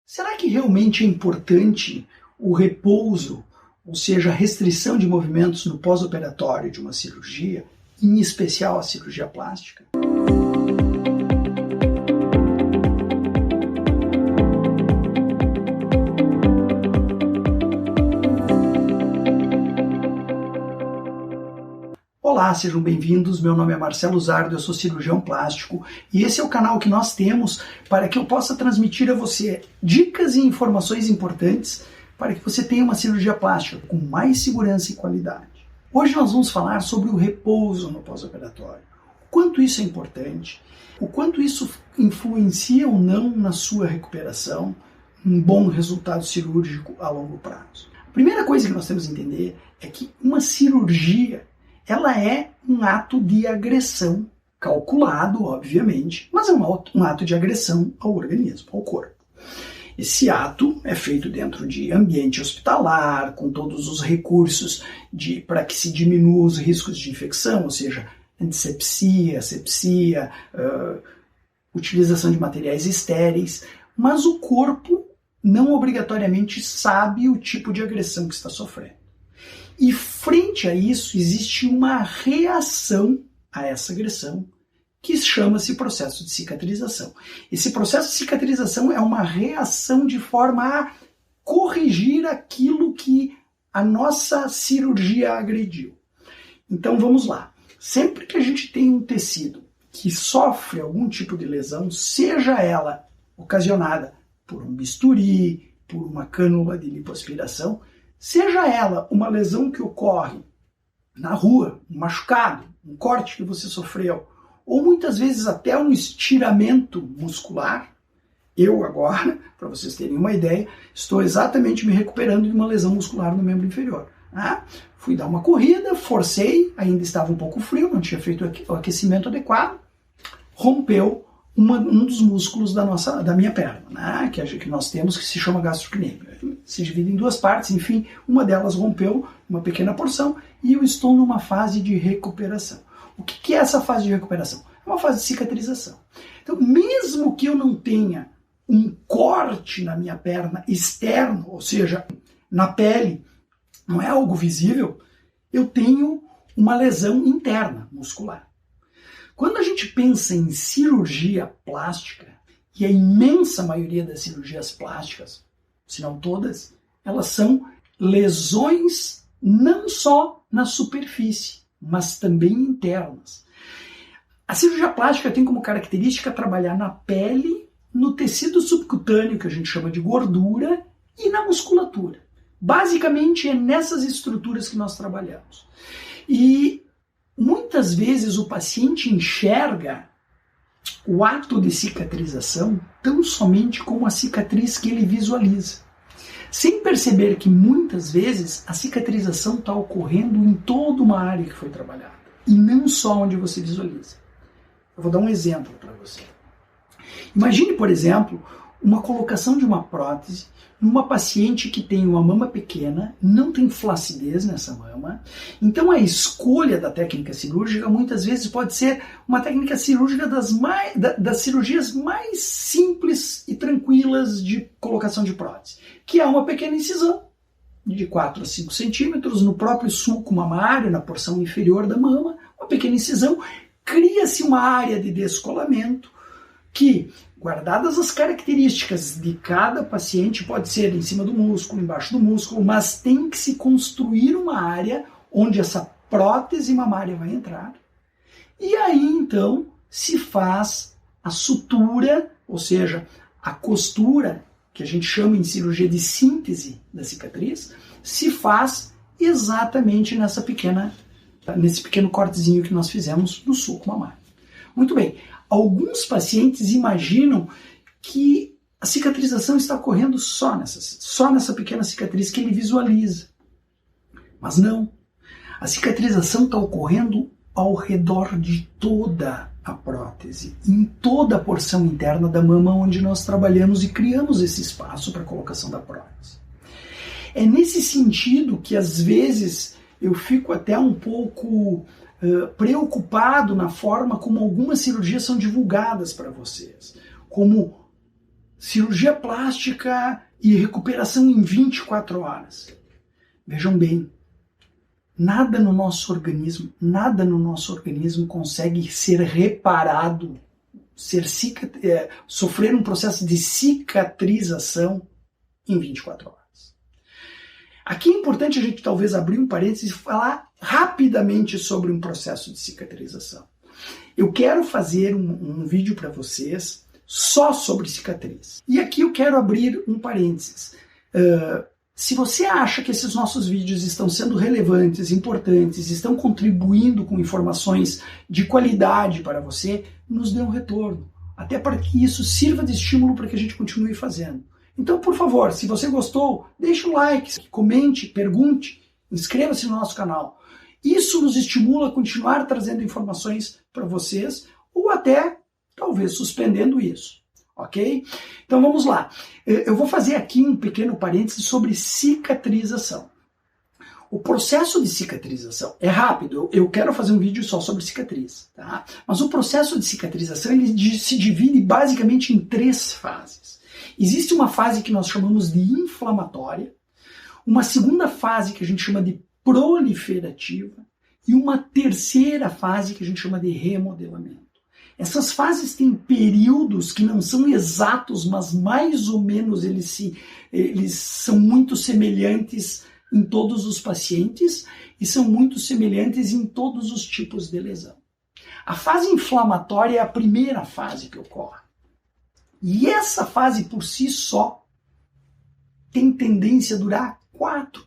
Será que realmente é importante o repouso, ou seja, a restrição de movimentos no pós-operatório de uma cirurgia, em especial a cirurgia plástica? Olá, sejam bem-vindos. Meu nome é Marcelo Zardo, eu sou cirurgião plástico e esse é o canal que nós temos para que eu possa transmitir a você dicas e informações importantes para que você tenha uma cirurgia plástica com mais segurança e qualidade. Hoje nós vamos falar sobre o repouso no pós-operatório, o quanto isso é importante, o quanto isso influencia ou não na sua recuperação, um bom resultado cirúrgico a longo prazo. A primeira coisa que nós temos que entender é que uma cirurgia ela é um ato de agressão, calculado, obviamente, mas é um ato de agressão ao organismo, ao corpo. Esse ato é feito dentro de ambiente hospitalar, com todos os recursos para que se diminua os riscos de infecção, ou seja, antisepsia, asepsia, utilização de materiais estéreis, mas o corpo não obrigatoriamente sabe o tipo de agressão que está sofrendo. E frente a isso, existe uma reação a essa agressão, que chama-se processo de cicatrização. Esse processo de cicatrização é uma reação de forma a corrigir aquilo que a nossa cirurgia agrediu. Então vamos lá. Sempre que a gente tem um tecido que sofre algum tipo de lesão, seja ela ocasionada por um bisturi, por uma cânula de lipoaspiração, seja ela uma lesão que ocorre na rua, um machucado, um corte que você sofreu, ou muitas vezes até um estiramento muscular. Eu agora, para vocês terem uma ideia, estou exatamente me recuperando de uma lesão muscular no membro inferior. Fui dar uma corrida, forcei, ainda estava um pouco frio, não tinha feito o aquecimento adequado, rompeu um dos músculos da minha perna, que nós temos, que se chama gastrocnêmio. Se divide em duas partes, enfim, uma delas rompeu uma pequena porção e eu estou numa fase de recuperação. O que é essa fase de recuperação? É uma fase de cicatrização. Então, mesmo que eu não tenha um corte na minha perna externo, ou seja, na pele, não é algo visível, eu tenho uma lesão interna muscular. Quando a gente pensa em cirurgia plástica, e a imensa maioria das cirurgias plásticas, se não todas, elas são lesões não só na superfície, mas também internas. A cirurgia plástica tem como característica trabalhar na pele, no tecido subcutâneo, que a gente chama de gordura, e na musculatura. Basicamente é nessas estruturas que nós trabalhamos. E muitas vezes o paciente enxerga o ato de cicatrização tão somente como a cicatriz que ele visualiza, sem perceber que muitas vezes a cicatrização está ocorrendo em toda uma área que foi trabalhada, e não só onde você visualiza. Eu vou dar um exemplo para você. Imagine, por exemplo, uma colocação de uma prótese numa paciente que tem uma mama pequena, não tem flacidez nessa mama, então a escolha da técnica cirúrgica muitas vezes pode ser uma técnica cirúrgica das cirurgias mais simples e tranquilas de colocação de prótese, que é uma pequena incisão de 4 a 5 centímetros no próprio sulco mamário, na porção inferior da mama, uma pequena incisão, cria-se uma área de descolamento que, guardadas as características de cada paciente, pode ser em cima do músculo, embaixo do músculo, mas tem que se construir uma área onde essa prótese mamária vai entrar. E aí, então, se faz a sutura, ou seja, a costura, que a gente chama em cirurgia de síntese da cicatriz, se faz exatamente nesse pequeno cortezinho que nós fizemos no sulco mamário. Muito bem. Alguns pacientes imaginam que a cicatrização está ocorrendo só nessa pequena cicatriz que ele visualiza. Mas não. A cicatrização está ocorrendo ao redor de toda a prótese, em toda a porção interna da mama onde nós trabalhamos e criamos esse espaço para a colocação da prótese. É nesse sentido que, às vezes, eu fico até um pouco preocupado na forma como algumas cirurgias são divulgadas para vocês, como cirurgia plástica e recuperação em 24 horas. Vejam bem, nada no nosso organismo consegue ser reparado, sofrer um processo de cicatrização em 24 horas. Aqui é importante a gente talvez abrir um parênteses e falar rapidamente sobre um processo de cicatrização. Eu quero fazer um vídeo para vocês só sobre cicatriz. E aqui eu quero abrir um parênteses. Se você acha que esses nossos vídeos estão sendo relevantes, importantes, estão contribuindo com informações de qualidade para você, nos dê um retorno. Até para que isso sirva de estímulo para que a gente continue fazendo. Então, por favor, se você gostou, deixe um like, comente, pergunte, inscreva-se no nosso canal. Isso nos estimula a continuar trazendo informações para vocês, ou até, talvez, suspendendo isso. Ok? Então vamos lá. Eu vou fazer aqui um pequeno parênteses sobre cicatrização. O processo de cicatrização é rápido. Eu quero fazer um vídeo só sobre cicatriz. Tá? Mas o processo de cicatrização ele se divide basicamente em 3 fases. Existe uma fase que nós chamamos de inflamatória, uma segunda fase que a gente chama de proliferativa e uma terceira fase que a gente chama de remodelamento. Essas fases têm períodos que não são exatos, mas mais ou menos eles são muito semelhantes em todos os pacientes e são muito semelhantes em todos os tipos de lesão. A fase inflamatória é a primeira fase que ocorre. E essa fase por si só tem tendência a durar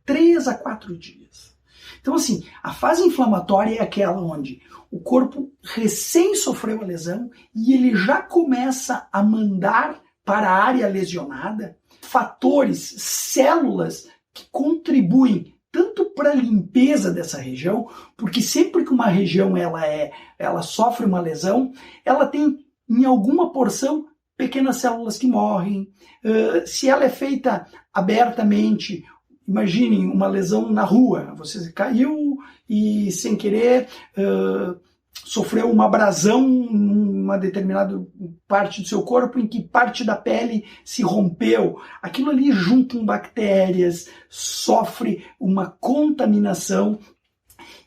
3 a 4 dias. Então assim, a fase inflamatória é aquela onde o corpo recém sofreu a lesão e ele já começa a mandar para a área lesionada fatores, células que contribuem tanto para a limpeza dessa região, porque sempre que uma região ela sofre uma lesão, ela tem em alguma porção pequenas células que morrem. Se ela é feita abertamente, imaginem uma lesão na rua, você caiu e sem querer sofreu uma abrasão numa determinada parte do seu corpo em que parte da pele se rompeu. Aquilo ali juntam bactérias, sofre uma contaminação.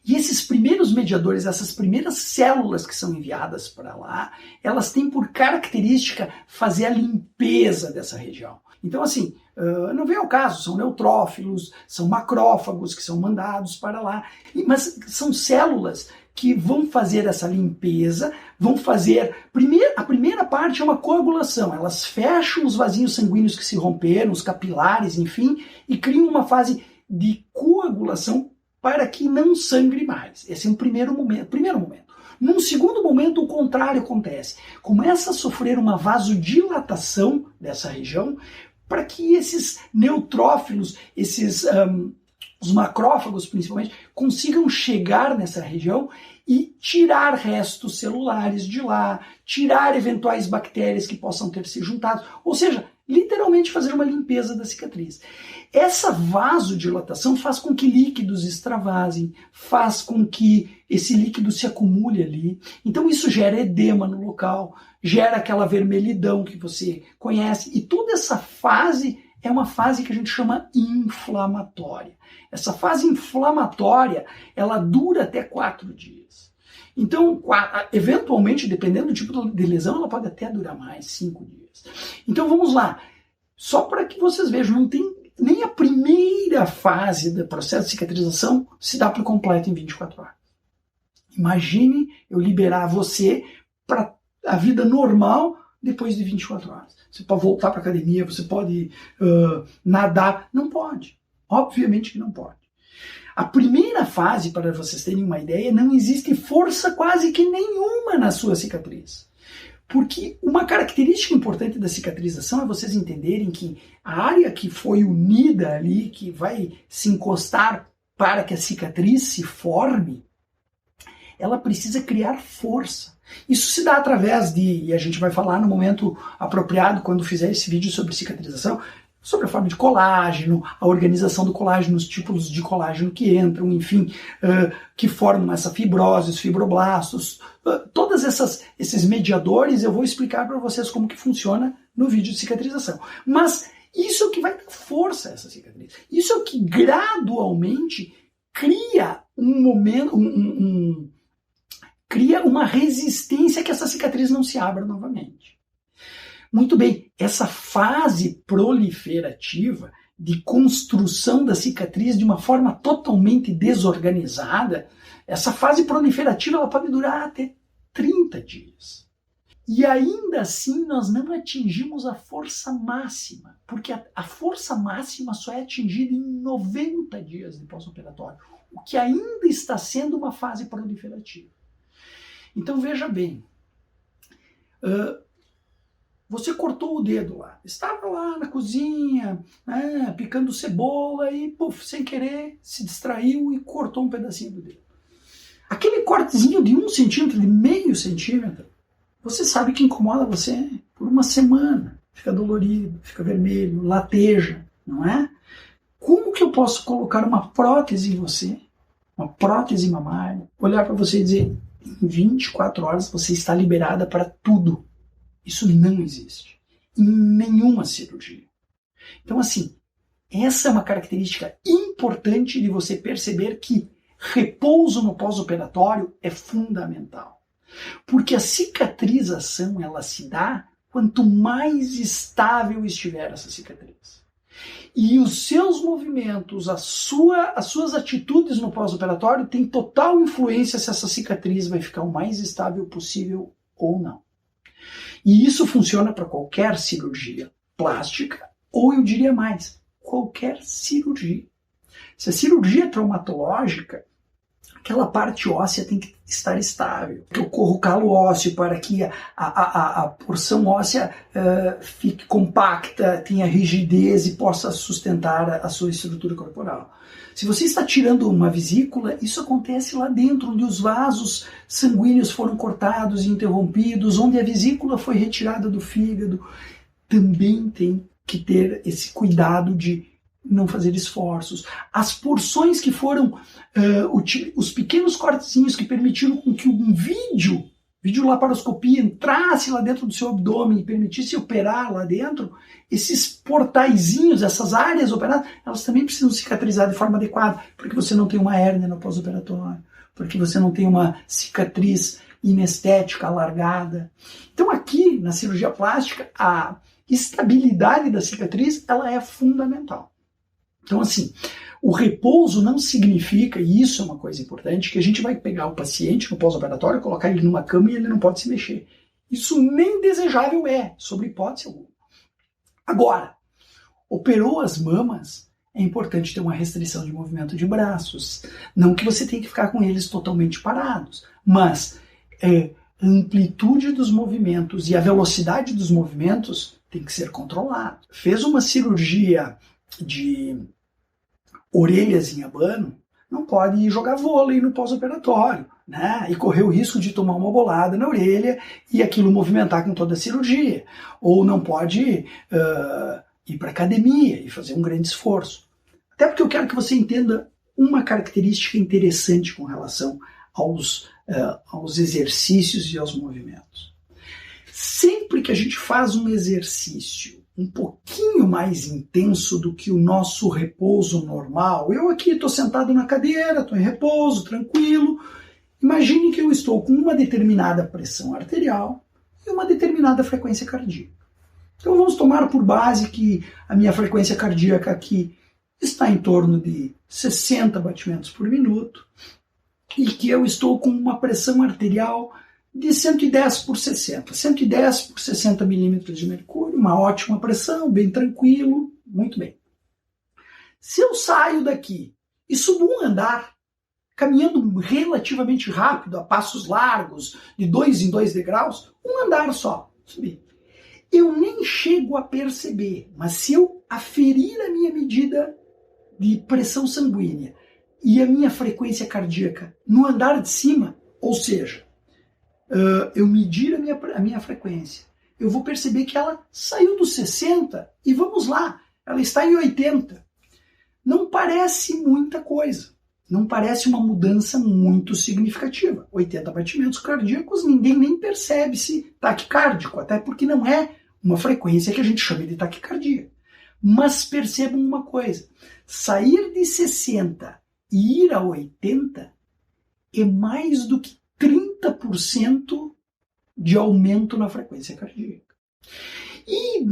E esses primeiros mediadores, essas primeiras células que são enviadas para lá, elas têm por característica fazer a limpeza dessa região. Então, assim, não vem ao caso, são neutrófilos, são macrófagos que são mandados para lá, mas são células que vão fazer essa limpeza, vão fazer... A primeira parte é uma coagulação, elas fecham os vasinhos sanguíneos que se romperam, os capilares, enfim, e criam uma fase de coagulação para que não sangre mais. Esse é o primeiro momento. Num segundo momento, o contrário acontece. Começa a sofrer uma vasodilatação dessa região para que esses neutrófilos, os macrófagos principalmente, consigam chegar nessa região e tirar restos celulares de lá, tirar eventuais bactérias que possam ter se juntado, ou seja, literalmente fazer uma limpeza da cicatriz. Essa vasodilatação faz com que líquidos extravasem, faz com que esse líquido se acumule ali. Então isso gera edema no local, gera aquela vermelhidão que você conhece. E toda essa fase é uma fase que a gente chama inflamatória. Essa fase inflamatória, ela dura até 4 dias. Então, eventualmente, dependendo do tipo de lesão, ela pode até durar mais, 5 dias. Então vamos lá. Só para que vocês vejam, não tem nem a primeira fase do processo de cicatrização se dá por completo em 24 horas. Imagine eu liberar você para a vida normal depois de 24 horas. Você pode voltar para a academia, você pode nadar. Não pode. Obviamente que não pode. A primeira fase, para vocês terem uma ideia, não existe força quase que nenhuma na sua cicatriz. Porque uma característica importante da cicatrização é vocês entenderem que a área que foi unida ali, que vai se encostar para que a cicatriz se forme, ela precisa criar força. Isso se dá através de, e a gente vai falar no momento apropriado, quando fizer esse vídeo sobre cicatrização, sobre a forma de colágeno, a organização do colágeno, os tipos de colágeno que entram, enfim, que formam essa fibrose, os fibroblastos, todos esses mediadores eu vou explicar para vocês como que funciona no vídeo de cicatrização. Mas isso é o que vai dar força a essa cicatriz. Isso é o que gradualmente cria um momento, cria uma resistência que essa cicatriz não se abra novamente. Muito bem, essa fase proliferativa de construção da cicatriz de uma forma totalmente desorganizada, essa fase proliferativa ela pode durar até 30 dias. E ainda assim nós não atingimos a força máxima, porque a força máxima só é atingida em 90 dias de pós-operatório, o que ainda está sendo uma fase proliferativa. Então veja bem, você cortou o dedo lá, estava lá na cozinha, picando cebola e, sem querer, se distraiu e cortou um pedacinho do dedo. Aquele cortezinho de 1 centímetro, de meio centímetro, você sabe que incomoda você por uma semana. Fica dolorido, fica vermelho, lateja, não é? Como que eu posso colocar uma prótese em você, uma prótese mamária, olhar para você e dizer, em 24 horas você está liberada para tudo? Isso não existe em nenhuma cirurgia. Então, assim, essa é uma característica importante de você perceber que repouso no pós-operatório é fundamental. Porque a cicatrização, ela se dá quanto mais estável estiver essa cicatriz. E os seus movimentos, as suas atitudes no pós-operatório têm total influência se essa cicatriz vai ficar o mais estável possível ou não. E isso funciona para qualquer cirurgia plástica, ou eu diria mais, qualquer cirurgia. Se a cirurgia é traumatológica, aquela parte óssea tem que estar estável. Que ocorra o calo ósseo para que a porção óssea fique compacta, tenha rigidez e possa sustentar a sua estrutura corporal. Se você está tirando uma vesícula, isso acontece lá dentro, onde os vasos sanguíneos foram cortados e interrompidos, onde a vesícula foi retirada do fígado. Também tem que ter esse cuidado de não fazer esforços. As porções que foram, os pequenos cortezinhos que permitiram com que um videolaparoscopia entrasse lá dentro do seu abdômen e permitisse operar lá dentro, esses portaizinhos, essas áreas operadas, elas também precisam cicatrizar de forma adequada, porque você não tem uma hérnia no pós-operatório, porque você não tem uma cicatriz inestética alargada. Então aqui, na cirurgia plástica, a estabilidade da cicatriz ela é fundamental. Então, assim, o repouso não significa, e isso é uma coisa importante, que a gente vai pegar o paciente no pós-operatório, colocar ele numa cama e ele não pode se mexer. Isso nem desejável é, sobre hipótese alguma. Agora, operou as mamas, é importante ter uma restrição de movimento de braços. Não que você tenha que ficar com eles totalmente parados, mas a amplitude dos movimentos e a velocidade dos movimentos tem que ser controlado. Fez uma cirurgia de orelhas em abano, não pode jogar vôlei no pós-operatório, né? E correr o risco de tomar uma bolada na orelha e aquilo movimentar com toda a cirurgia. Ou não pode ir para academia e fazer um grande esforço. Até porque eu quero que você entenda uma característica interessante com relação aos exercícios e aos movimentos. Sempre que a gente faz um exercício um pouquinho mais intenso do que o nosso repouso normal, eu aqui estou sentado na cadeira, estou em repouso, tranquilo. Imagine que eu estou com uma determinada pressão arterial e uma determinada frequência cardíaca. Então vamos tomar por base que a minha frequência cardíaca aqui está em torno de 60 batimentos por minuto e que eu estou com uma pressão arterial de 110 por 60. 110 por 60 milímetros de mercúrio, uma ótima pressão, bem tranquilo, muito bem. Se eu saio daqui e subo um andar, caminhando relativamente rápido, a passos largos, de 2 em 2 degraus, um andar só, subir. Eu nem chego a perceber, mas se eu aferir a minha medida de pressão sanguínea e a minha frequência cardíaca no andar de cima, ou seja, eu medir a minha frequência, eu vou perceber que ela saiu dos 60 e vamos lá, ela está em 80. Não parece muita coisa. Não parece uma mudança muito significativa. 80 batimentos cardíacos, ninguém nem percebe-se taquicárdico, até porque não é uma frequência que a gente chama de taquicardia. Mas percebam uma coisa, sair de 60 e ir a 80 é mais do que 30% de aumento na frequência cardíaca. E,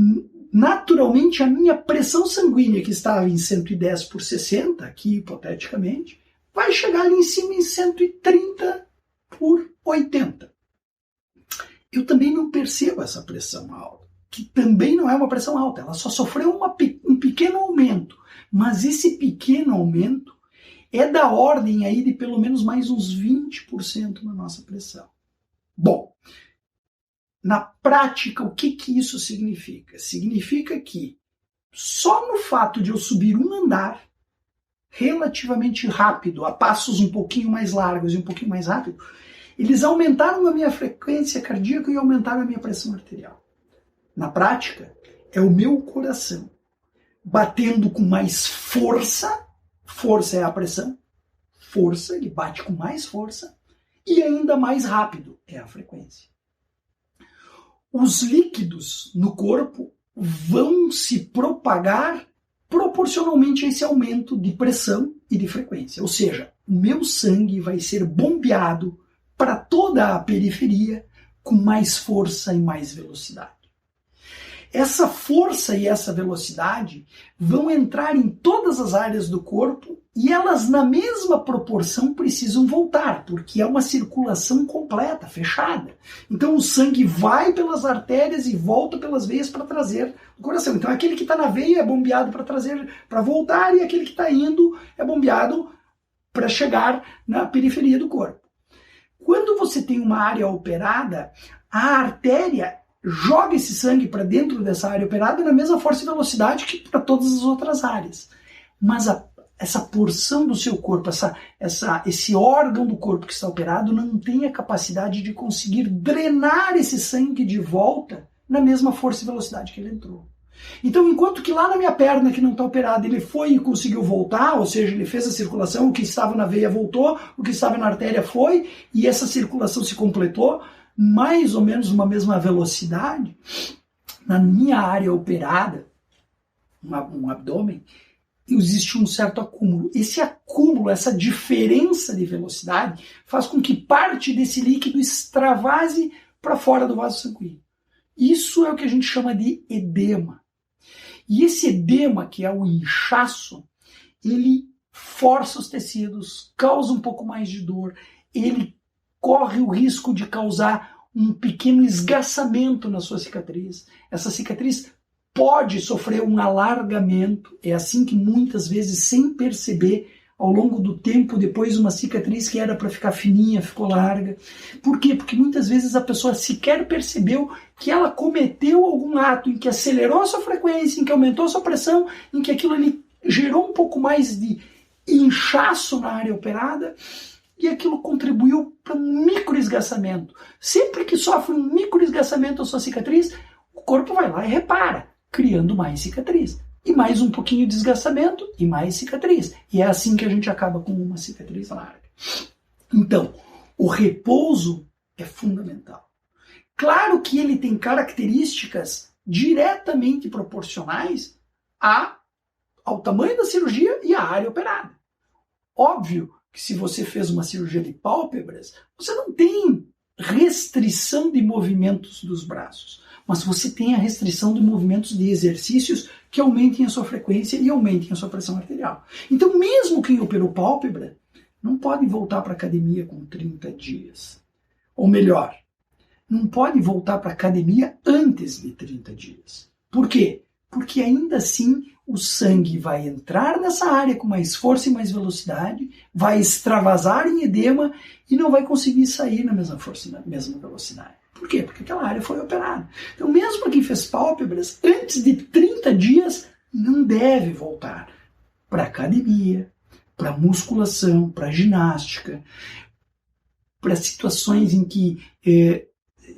naturalmente, a minha pressão sanguínea, que estava em 110 por 60, aqui hipoteticamente, vai chegar ali em cima em 130 por 80. Eu também não percebo essa pressão alta, que também não é uma pressão alta, ela só sofreu um pequeno aumento, mas esse pequeno aumento é da ordem aí de pelo menos mais uns 20% na nossa pressão. Bom, na prática, o que isso significa? Significa que só no fato de eu subir um andar relativamente rápido, a passos um pouquinho mais largos e um pouquinho mais rápido, eles aumentaram a minha frequência cardíaca e aumentaram a minha pressão arterial. Na prática, é o meu coração batendo com mais força, força é a pressão, força, ele bate com mais força, e ainda mais rápido é a frequência. Os líquidos no corpo vão se propagar proporcionalmente a esse aumento de pressão e de frequência. Ou seja, o meu sangue vai ser bombeado para toda a periferia com mais força e mais velocidade. Essa força e essa velocidade vão entrar em todas as áreas do corpo e elas, na mesma proporção, precisam voltar, porque é uma circulação completa, fechada. Então o sangue vai pelas artérias e volta pelas veias para trazer o coração. Então aquele que está na veia é bombeado para trazer, para voltar, e aquele que está indo é bombeado para chegar na periferia do corpo. Quando você tem uma área operada, a artéria joga esse sangue para dentro dessa área operada na mesma força e velocidade que para todas as outras áreas. Mas essa porção do seu corpo, esse órgão do corpo que está operado não tem a capacidade de conseguir drenar esse sangue de volta na mesma força e velocidade que ele entrou. Então, enquanto que lá na minha perna que não está operada, ele foi e conseguiu voltar, ou seja, ele fez a circulação, o que estava na veia voltou, o que estava na artéria foi, e essa circulação se completou, mais ou menos uma mesma velocidade, na minha área operada, um abdômen, existe um certo acúmulo. Esse acúmulo, essa diferença de velocidade, faz com que parte desse líquido extravase para fora do vaso sanguíneo. Isso é o que a gente chama de edema. E esse edema, que é o inchaço, ele força os tecidos, causa um pouco mais de dor, ele corre o risco de causar um pequeno esgaçamento na sua cicatriz. Essa cicatriz pode sofrer um alargamento, é assim que muitas vezes, sem perceber, ao longo do tempo, depois uma cicatriz que era para ficar fininha, ficou larga. Por quê? Porque muitas vezes a pessoa sequer percebeu que ela cometeu algum ato em que acelerou a sua frequência, em que aumentou a sua pressão, em que aquilo ali gerou um pouco mais de inchaço na área operada, e aquilo contribuiu para um microesgaçamento. Sempre que sofre um microesgaçamento a sua cicatriz, o corpo vai lá e repara, criando mais cicatriz. E mais um pouquinho de desgastamento e mais cicatriz. E é assim que a gente acaba com uma cicatriz larga. Então, o repouso é fundamental. Claro que ele tem características diretamente proporcionais ao tamanho da cirurgia e à área operada. Óbvio que se você fez uma cirurgia de pálpebras, você não tem restrição de movimentos dos braços, mas você tem a restrição de movimentos de exercícios que aumentem a sua frequência e aumentem a sua pressão arterial. Então, mesmo quem operou pálpebra não pode voltar para a academia com 30 dias. Ou melhor, não pode voltar para a academia antes de 30 dias. Por quê? Porque ainda assim o sangue vai entrar nessa área com mais força e mais velocidade, vai extravasar em edema e não vai conseguir sair na mesma força e na mesma velocidade. Por quê? Porque aquela área foi operada. Então, mesmo quem fez pálpebras, antes de 30 dias, não deve voltar para academia, para musculação, para ginástica, para situações em que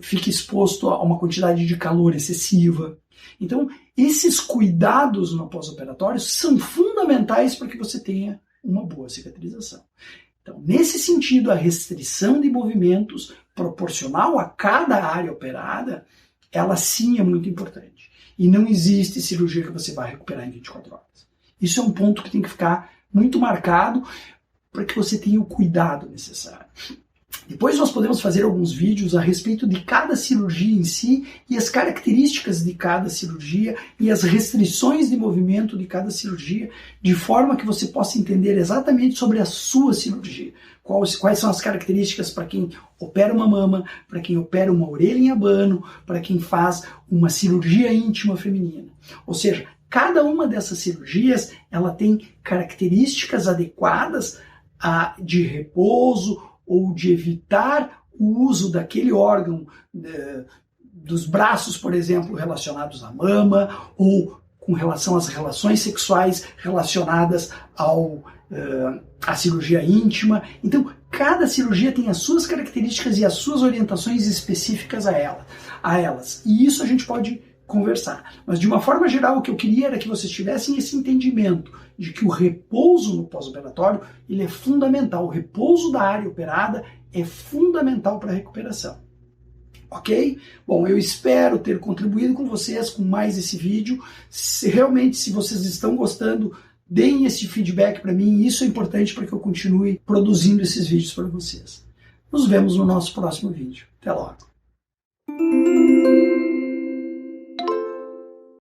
fique exposto a uma quantidade de calor excessiva. Então, esses cuidados no pós-operatório são fundamentais para que você tenha uma boa cicatrização. Então, nesse sentido, a restrição de movimentos proporcional a cada área operada, ela sim é muito importante. E não existe cirurgia que você vai recuperar em 24 horas. Isso é um ponto que tem que ficar muito marcado para que você tenha o cuidado necessário. Depois nós podemos fazer alguns vídeos a respeito de cada cirurgia em si e as características de cada cirurgia e as restrições de movimento de cada cirurgia, de forma que você possa entender exatamente sobre a sua cirurgia. Quais são as características para quem opera uma mama, para quem opera uma orelha em abano, para quem faz uma cirurgia íntima feminina. Ou seja, cada uma dessas cirurgias ela tem características adequadas de repouso, ou de evitar o uso daquele órgão dos braços, por exemplo, relacionados à mama, ou com relação às relações sexuais relacionadas à cirurgia íntima. Então, cada cirurgia tem as suas características e as suas orientações específicas a elas. E isso a gente pode conversar. Mas, de uma forma geral, o que eu queria era que vocês tivessem esse entendimento de que o repouso no pós-operatório ele é fundamental. O repouso da área operada é fundamental para a recuperação. Ok? Bom, eu espero ter contribuído com vocês com mais esse vídeo. Se vocês estão gostando, deem esse feedback para mim. Isso é importante para que eu continue produzindo esses vídeos para vocês. Nos vemos no nosso próximo vídeo. Até logo!